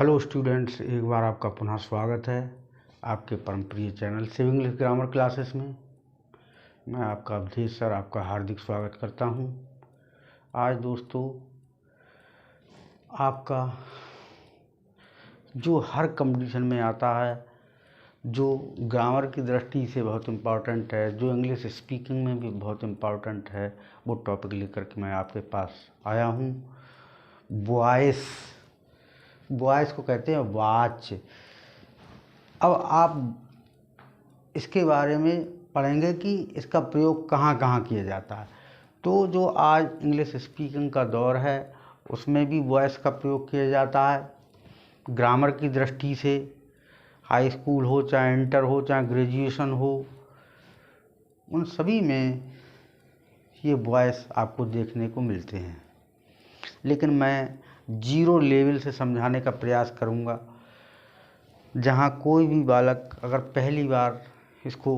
Hello students, एक बार आपका पुनः स्वागत है आपके परम प्रिय चैनल सिव इंग्लिश ग्रामर क्लासेस में। मैं आपका अवधेश सर आपका हार्दिक स्वागत करता हूं। आज दोस्तों आपका जो हर कंपटीशन में आता है, जो ग्रामर की दृष्टि से बहुत इम्पॉर्टेंट है, जो इंग्लिश स्पीकिंग में भी बहुत इम्पॉर्टेंट है, वो टॉपिक लेकर के मैं आपके पास आया हूँ। वॉइस को कहते हैं वॉच। अब आप इसके बारे में पढ़ेंगे कि इसका प्रयोग कहाँ कहाँ किया जाता है। तो जो आज इंग्लिश स्पीकिंग का दौर है उसमें भी वॉइस का प्रयोग किया जाता है। ग्रामर की दृष्टि से हाई स्कूल हो, चाहे इंटर हो, चाहे ग्रेजुएशन हो, उन सभी में ये वॉइस आपको देखने को मिलते हैं। लेकिन मैं जीरो लेवल से समझाने का प्रयास करूँगा, जहाँ कोई भी बालक अगर पहली बार इसको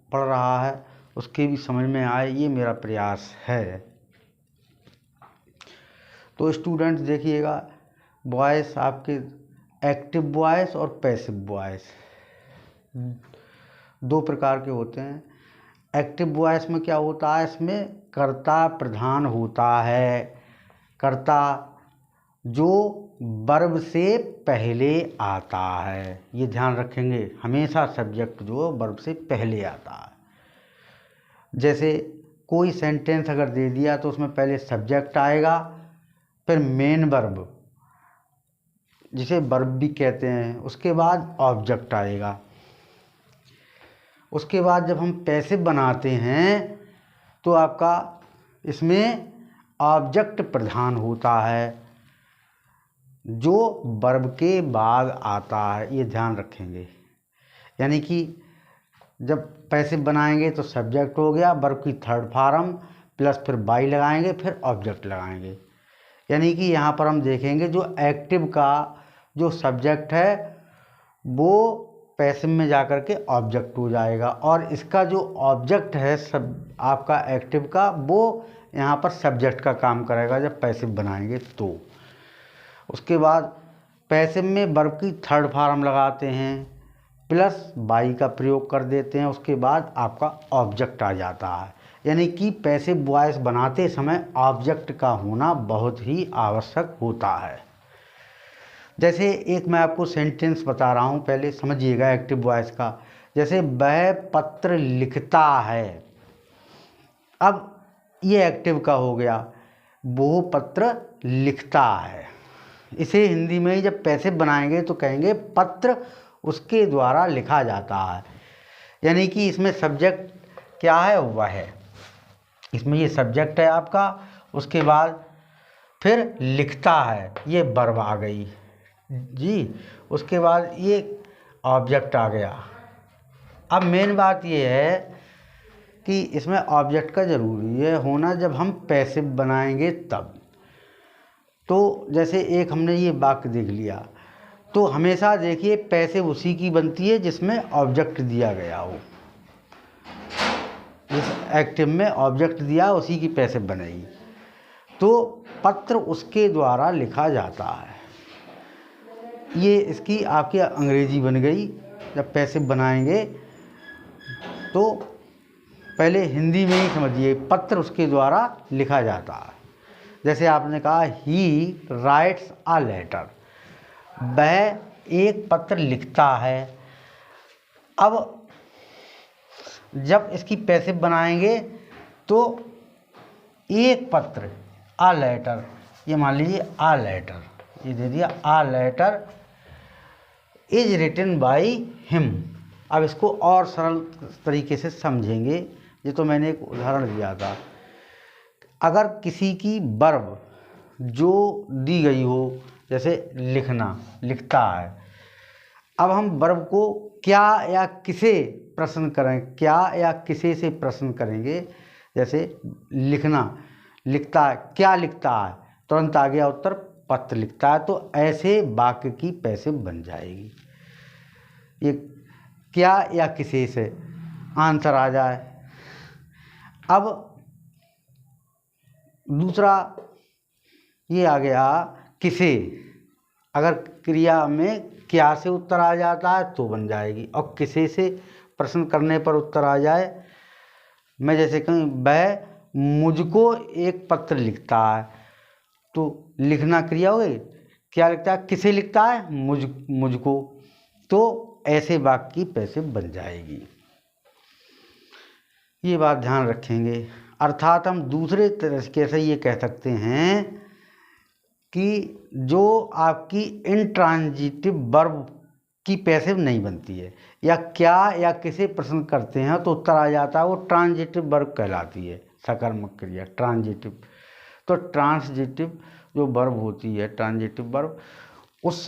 पढ़ रहा है उसके भी समझ में आए, ये मेरा प्रयास है। तो स्टूडेंट्स देखिएगा, वॉइस आपके एक्टिव वॉइस और पैसिव वॉइस दो प्रकार के होते हैं। एक्टिव वॉइस में क्या होता है, इसमें कर्ता प्रधान होता है। कर्ता जो वर्ब से पहले आता है, ये ध्यान रखेंगे, हमेशा सब्जेक्ट जो वर्ब से पहले आता है। जैसे कोई सेंटेंस अगर दे दिया तो उसमें पहले सब्जेक्ट आएगा, फिर मेन वर्ब जिसे वर्ब भी कहते हैं, उसके बाद ऑब्जेक्ट आएगा। उसके बाद जब हम पैसिव बनाते हैं तो आपका इसमें ऑब्जेक्ट प्रधान होता है जो वर्ब के बाद आता है, ये ध्यान रखेंगे। यानी कि जब पैसिव बनाएंगे तो सब्जेक्ट हो गया, वर्ब की थर्ड फॉर्म प्लस फिर बाई लगाएंगे, फिर ऑब्जेक्ट लगाएंगे। यानी कि यहाँ पर हम देखेंगे जो एक्टिव का जो सब्जेक्ट है वो पैसिव में जाकर के ऑब्जेक्ट हो जाएगा, और इसका जो ऑब्जेक्ट है सब आपका एक्टिव का, वो यहाँ पर सब्जेक्ट का काम करेगा जब पैसिव बनाएंगे तो। उसके बाद पैसिव में वर्ब की थर्ड फॉर्म लगाते हैं, प्लस बाई का प्रयोग कर देते हैं, उसके बाद आपका ऑब्जेक्ट आ जाता है। यानी कि पैसिव वॉइस बनाते समय ऑब्जेक्ट का होना बहुत ही आवश्यक होता है। जैसे एक मैं आपको सेंटेंस बता रहा हूँ, पहले समझिएगा एक्टिव वॉइस का। जैसे वह पत्र लिखता है, अब ये एक्टिव का हो गया, वो पत्र लिखता है। इसे हिंदी में ही जब पैसिव बनाएंगे तो कहेंगे पत्र उसके द्वारा लिखा जाता है। यानी कि इसमें सब्जेक्ट क्या है, वह है, इसमें ये सब्जेक्ट है आपका, उसके बाद फिर लिखता है, ये वर्ब आ गई जी, उसके बाद ये ऑब्जेक्ट आ गया। अब मेन बात ये है कि इसमें ऑब्जेक्ट का ज़रूरी है होना जब हम पैसिव बनाएंगे तब। तो जैसे एक हमने ये वाक्य देख लिया, तो हमेशा देखिए पैसिव उसी की बनती है जिसमें ऑब्जेक्ट दिया गया हो। जिस एक्टिव में ऑब्जेक्ट दिया उसी की पैसिव बनेगी। तो पत्र उसके द्वारा लिखा जाता है, ये इसकी आपकी अंग्रेजी बन गई। जब पैसिव बनाएंगे तो पहले हिंदी में ही समझिए, पत्र उसके द्वारा लिखा जाता है। जैसे आपने कहा ही राइट्स अ लेटर, वह एक पत्र लिखता है। अब जब इसकी पैसिव बनाएंगे तो एक पत्र, अ लेटर, ये मान लीजिए अ लेटर, ये दे दिया a letter is written by him. अब इसको और सरल तरीके से समझेंगे, ये तो मैंने एक उदाहरण दिया था। अगर किसी की वर्ब जो दी गई हो, जैसे लिखना, लिखता है, अब हम वर्ब को क्या या किसे प्रश्न करें, क्या या किसे से प्रश्न करेंगे। जैसे लिखना, लिखता है, क्या लिखता है, तुरंत आ गया उत्तर पत्र लिखता है। तो ऐसे वाक्य की पैसिव बन जाएगी, ये क्या या किसे से आंसर आ जाए। अब दूसरा ये आ गया किसे। अगर क्रिया में क्या से उत्तर आ जाता है तो बन जाएगी, और किसे से प्रश्न करने पर उत्तर आ जाए, मैं जैसे कहूँ वह मुझको एक पत्र लिखता है, तो लिखना क्रिया हो गई। क्या लिखता है, किसे लिखता है, मुझको, तो ऐसे वाक्य की पैसिव बन जाएगी। ये बात ध्यान रखेंगे। अर्थात हम दूसरे तरीके से ये कह सकते हैं कि जो आपकी इंट्रांजिटिव वर्ब की पैसिव नहीं बनती है, या क्या या किसे प्रश्न करते हैं तो उत्तर आ जाता है, वो ट्रांजिटिव वर्ब कहलाती है, सकर्मक क्रिया ट्रांजिटिव। तो ट्रांजिटिव जो वर्ब होती है, ट्रांजिटिव वर्ब, उस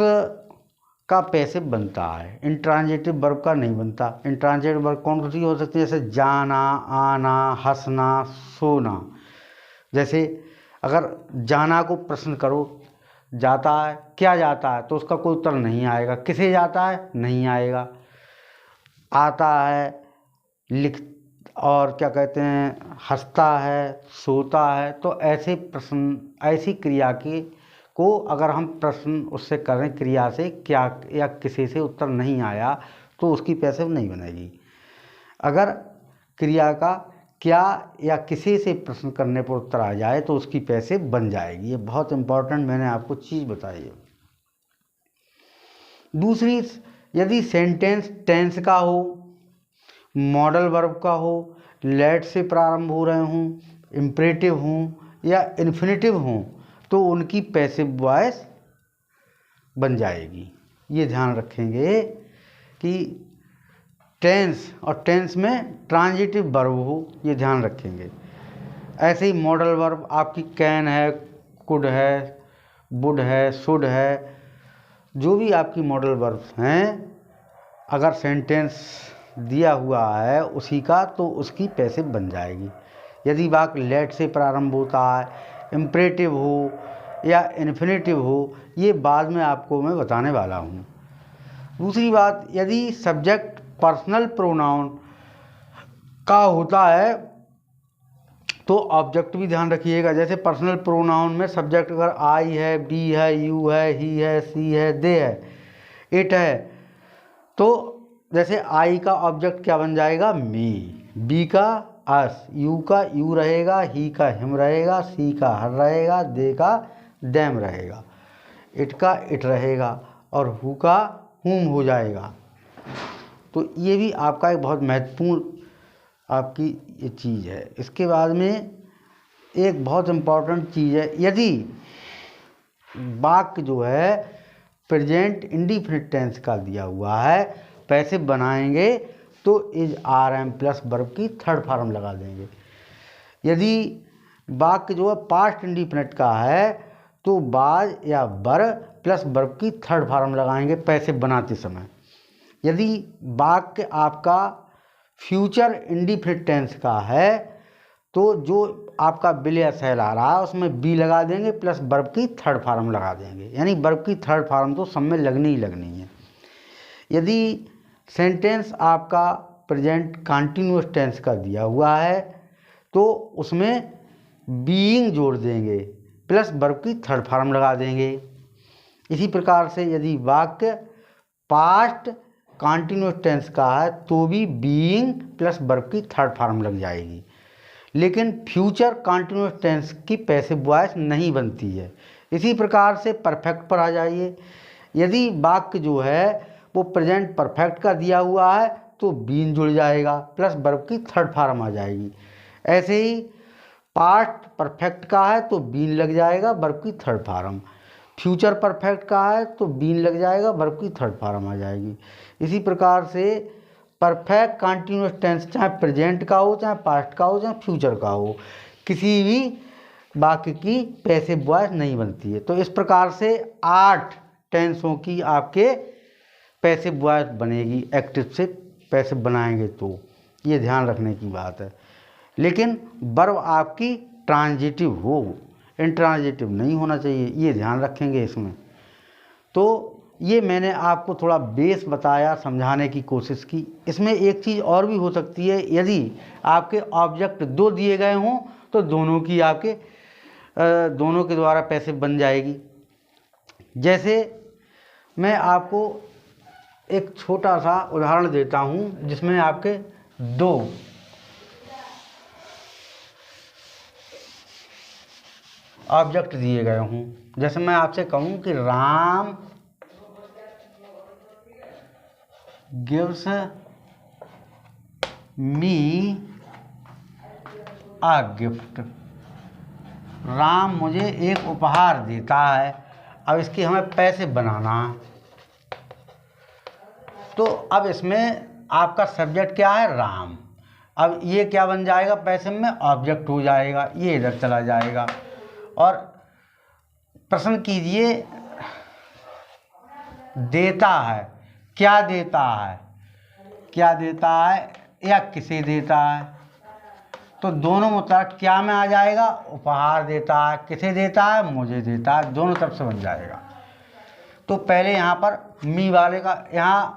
का पैसिव बनता है, इंट्रांजिटिव वर्ब का नहीं बनता। इंट्रांजिटिव वर्ब कौन सी हो सकती है, जैसे जाना, आना, हंसना, सोना। जैसे अगर जाना को प्रश्न करो, जाता है, क्या जाता है, तो उसका कोई उत्तर नहीं आएगा। किसे जाता है, नहीं आएगा। आता है, लिख, और क्या कहते हैं, हंसता है, सोता है। तो ऐसे प्रश्न, ऐसी क्रिया की को अगर हम प्रश्न उससे करें, क्रिया से क्या या किसी से उत्तर नहीं आया, तो उसकी पैसिव नहीं बनेगी। अगर क्रिया का क्या या किसी से प्रश्न करने पर उत्तर आ जाए तो उसकी पैसिव बन जाएगी। ये बहुत इंपॉर्टेंट मैंने आपको चीज़ बताई है। दूसरी, यदि सेंटेंस टेंस का हो, मॉडल वर्ब का हो, लेट से प्रारंभ हो रहे हों, इम्परेटिव हों या इन्फिनेटिव हों, तो उनकी पैसिव वॉइस बन जाएगी। ये ध्यान रखेंगे कि टेंस, और टेंस में ट्रांजिटिव वर्ब हो, ये ध्यान रखेंगे। ऐसे ही मॉडल वर्ब आपकी कैन है, कुड है, वुड है, शुड है, जो भी आपकी मॉडल वर्ब्स हैं, अगर सेंटेंस दिया हुआ है उसी का, तो उसकी पैसिव बन जाएगी। यदि वाक्य लेट से प्रारंभ होता है, इम्परेटिव हो या इन्फिनेटिव हो, ये बाद में आपको मैं बताने वाला हूँ। दूसरी बात, यदि सब्जेक्ट पर्सनल प्रोनाउन का होता है तो ऑब्जेक्ट भी ध्यान रखिएगा। जैसे पर्सनल प्रोनाउन में सब्जेक्ट अगर आई है, बी है, यू है, ही है, सी है, दे है, इट है, तो जैसे आई का ऑब्जेक्ट क्या बन जाएगा, मी, बी का अस, यू का यू रहेगा, ही का हिम रहेगा, सी का हर रहेगा, दे का देम रहेगा, इट का इट रहेगा, और हु का हुम हो जाएगा। तो ये भी आपका एक बहुत महत्वपूर्ण आपकी ये चीज़ है। इसके बाद में एक बहुत इम्पॉर्टेंट चीज़ है, यदि वाक्य जो है प्रेजेंट इंडिफिनिट टेंस का दिया हुआ है, पैसिव बनाएंगे तो is are am plus verb की थर्ड फॉर्म लगा देंगे। यदि वाक्य जो है पास्ट इंडिफिनिट का है तो बाज या बर प्लस वर्ब की थर्ड फॉर्म लगाएंगे पैसिव बनाते समय। यदि वाक्य आपका फ्यूचर इंडिफिनिट टेंस का है तो जो आपका विल या शैल आ रहा है उसमें बी लगा देंगे प्लस वर्ब की थर्ड फॉर्म लगा देंगे, यानी वर्ब की थर्ड फॉर्म तो सब में लगनी ही लगनी है। यदि सेंटेंस आपका प्रेजेंट कंटिन्यूअस टेंस का दिया हुआ है तो उसमें बीइंग जोड़ देंगे प्लस वर्ब की थर्ड फॉर्म लगा देंगे। इसी प्रकार से यदि वाक्य पास्ट कंटिन्यूअस टेंस का है तो भी बीइंग प्लस वर्ब की थर्ड फॉर्म लग जाएगी, लेकिन फ्यूचर कंटिन्यूअस टेंस की पैसिव वॉइस नहीं बनती है। इसी प्रकार से परफेक्ट पर आ जाइए। यदि वाक्य जो है वो प्रेजेंट परफेक्ट का दिया हुआ है तो बीन जुड़ जाएगा प्लस वर्ब की थर्ड फॉर्म आ जाएगी। ऐसे ही पास्ट परफेक्ट का है तो बीन लग जाएगा वर्ब की थर्ड फॉर्म, फ्यूचर परफेक्ट का है तो बीन लग जाएगा वर्ब की थर्ड फॉर्म आ जाएगी। इसी प्रकार से परफेक्ट कंटिन्यूअस टेंस चाहे प्रेजेंट का हो, चाहे पास्ट का हो, चाहे फ्यूचर का हो, किसी भी वाक्य की पैसिव वॉइस नहीं बनती है। तो इस प्रकार से 8 टेंसों की आपके पैसिव वॉइस बनेगी, एक्टिव से पैसिव बनाएंगे तो ये ध्यान रखने की बात है। लेकिन वर्ब आपकी ट्रांजिटिव हो, इंट्रांजिटिव नहीं होना चाहिए, ये ध्यान रखेंगे इसमें। तो ये मैंने आपको थोड़ा बेस बताया, समझाने की कोशिश की। इसमें एक चीज़ और भी हो सकती है, यदि आपके ऑब्जेक्ट 2 दिए गए हों तो दोनों की आपके दोनों के द्वारा पैसिव बन जाएगी। जैसे मैं आपको एक छोटा सा उदाहरण देता हूँ जिसमें आपके दो ऑब्जेक्ट दिए गए हों। जैसे मैं आपसे कहूँ कि Ram gives me a gift. Ram मुझे एक उपहार देता है। अब इसकी हमें पैसे बनाना है। तो अब इसमें आपका सब्जेक्ट क्या है? राम। अब ये क्या बन जाएगा? पैसे में ऑब्जेक्ट हो जाएगा, ये इधर चला जाएगा। और प्रश्न कीजिए, देता है, क्या देता है, क्या देता है या किसे देता है? तो दोनों मुताबिक क्या में आ जाएगा? उपहार देता है। किसे देता है? मुझे देता है। दोनों तरफ से बन जाएगा। तो पहले यहाँ पर मी वाले का, यहाँ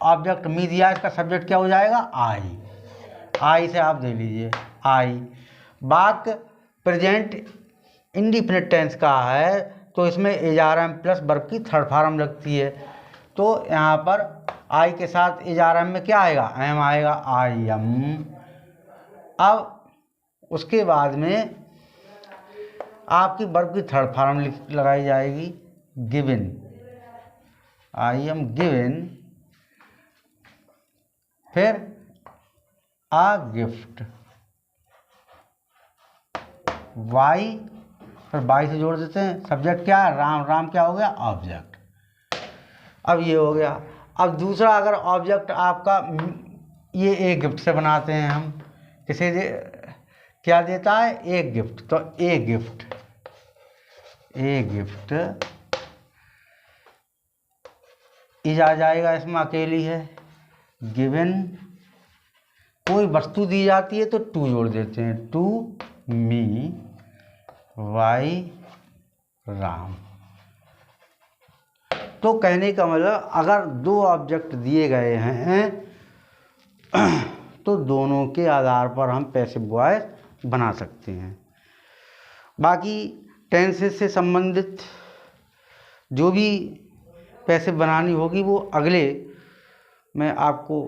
ऑब्जेक्ट मी दिया, इसका सब्जेक्ट क्या हो जाएगा? आई। आई से आप दे लीजिए आई। वाक्य प्रेजेंट इंडिफिनिट टेंस का है तो इसमें is are am plus verb की थर्ड फॉर्म लगती है। तो यहाँ पर आई के साथ इज आर एम में क्या आएगा? एम आएगा, आई एम। अब उसके बाद में आपकी वर्ब की थर्ड फॉर्म लगाई जाएगी, गिवन। आई एम गिवन, फिर आ गिफ्ट, वाई, फिर वाई से जोड़ देते हैं। सब्जेक्ट क्या है? राम। राम क्या हो गया? ऑब्जेक्ट। अब ये हो गया। अब दूसरा अगर ऑब्जेक्ट आपका ये एक गिफ्ट से बनाते हैं हम, किसे क्या देता है? एक गिफ्ट। तो a gift, a gift is आ जाएगा, इसमें अकेली है। गिवन, कोई वस्तु दी जाती है तो टू जोड़ देते हैं, टू मी वाई राम। तो कहने का मतलब अगर दो ऑब्जेक्ट दिए गए हैं तो दोनों के आधार पर हम पैसिव वॉइस बना सकते हैं। बाकी टेंसेस से संबंधित जो भी पैसिव बनानी होगी वो अगले मैं आपको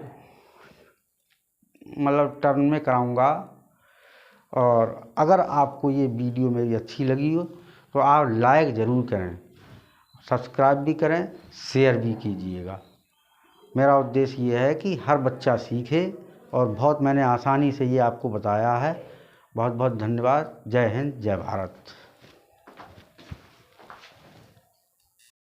मतलब टर्न में कराऊंगा। और अगर आपको ये वीडियो मेरी अच्छी लगी हो तो आप लाइक ज़रूर करें, सब्सक्राइब भी करें, शेयर भी कीजिएगा। मेरा उद्देश्य ये है कि हर बच्चा सीखे और बहुत मैंने आसानी से ये आपको बताया है। बहुत बहुत धन्यवाद। जय हिंद, जय भारत।